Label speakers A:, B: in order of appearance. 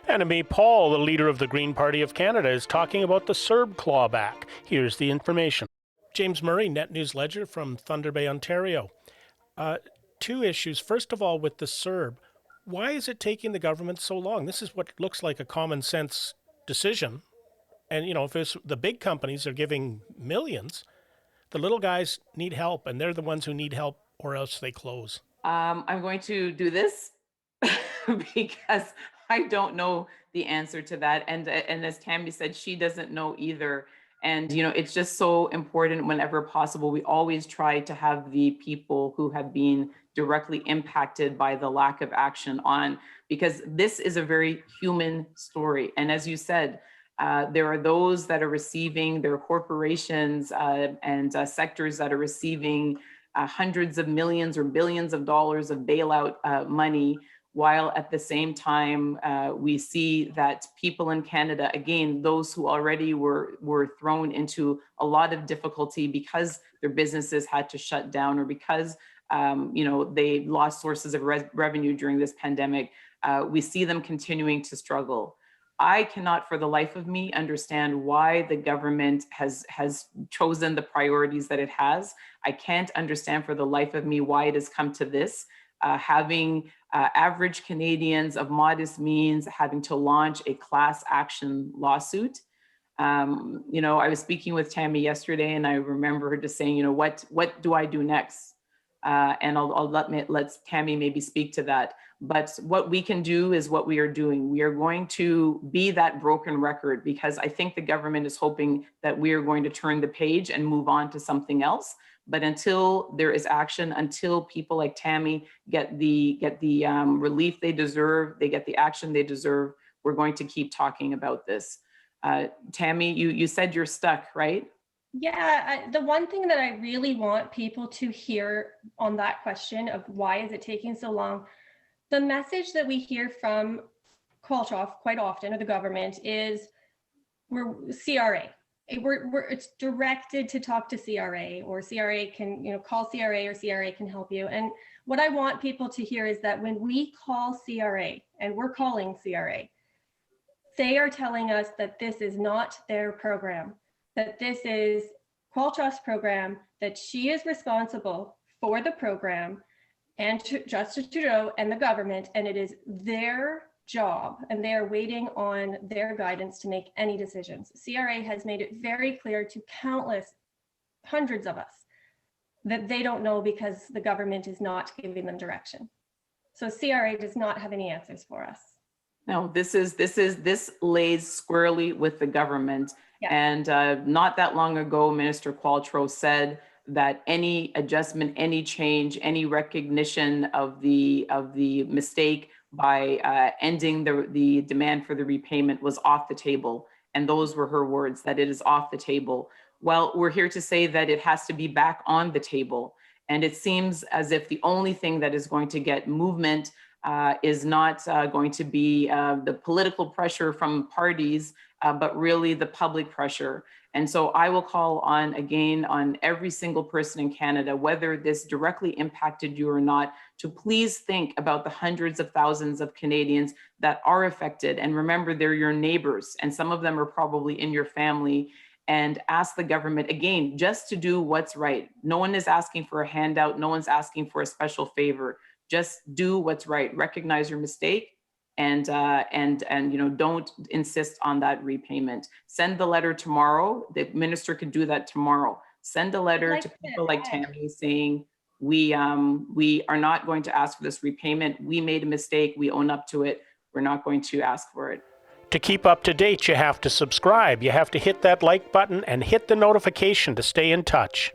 A: Annamie Paul, the leader of the Green Party of Canada, is talking about the CERB clawback. Here's the information. James Murray, Net News Ledger from Thunder Bay, Ontario. Two issues. First of all, with the CERB, why is it taking the government so long? This is what looks like a common sense decision. And, you know, if it's the big companies are giving millions, the little guys need help, and they're the ones who need help or else they close.
B: I'm going to do this because I don't know the answer to that. And as Tammy said, she doesn't know either. And, you know, it's just so important whenever possible. We always try to have the people who have been directly impacted by the lack of action on, because this is a very human story. And as you said, there are those that are receiving, there are corporations and sectors that are receiving hundreds of millions or billions of dollars of bailout money, while at the same time, we see that people in Canada, again, those who already were thrown into a lot of difficulty because their businesses had to shut down or because you know, they lost sources of revenue during this pandemic, we see them continuing to struggle. I cannot for the life of me understand why the government has chosen the priorities that it has. I can't understand for the life of me why it has come to this, having average Canadians of modest means having to launch a class action lawsuit. You know, I was speaking with Tammy yesterday and I remember her just saying, you know, what do I do next? And I'll let Tammy maybe speak to that. But what we can do is what we are doing. We are going to be that broken record because I think the government is hoping that we are going to turn the page and move on to something else. But until there is action, until people like Tammy get the relief they deserve, they get the action they deserve, we're going to keep talking about this. Tammy, you said you're stuck, right?
C: Yeah, the one thing that I really want people to hear on that question of why is it taking so long, the message that we hear from Qualtrough quite often, or the government, is we're CRA. It's directed to talk to CRA, or CRA can, you know, call CRA, or CRA can help you. And what I want people to hear is that when we call CRA, and we're calling CRA, they are telling us that this is not their program, that this is Qualtrough's program, that she is responsible for the program, and Justice Trudeau and the government, and it is their job, and they are waiting on their guidance to make any decisions. CRA has made it very clear to countless, hundreds of us, that they don't know because the government is not giving them direction. So CRA does not have any answers for us.
B: No, this lays squarely with the government.
C: Yeah.
B: And not that long ago, Minister Qualtrough said that any adjustment, any change, any recognition of the mistake by ending the demand for the repayment was off the table. And those were her words, that it is off the table. Well, we're here to say that it has to be back on the table. And it seems as if the only thing that is going to get movement is not going to be the political pressure from parties, but really the public pressure. And so I will call on, again, on every single person in Canada, whether this directly impacted you or not, to please think about the hundreds of thousands of Canadians that are affected. And remember, they're your neighbors, and some of them are probably in your family. And ask the government, again, just to do what's right. No one is asking for a handout. No one's asking for a special favor. Just do what's right. Recognize your mistake. And you know, don't insist on that repayment. Send the letter tomorrow. The minister could do that tomorrow. Send a letter to people like Tammy saying, we are not going to ask for this repayment. We made a mistake. We own up to it. We're not going to ask for it.
A: To keep up to date, you have to subscribe. You have to hit that like button and hit the notification to stay in touch.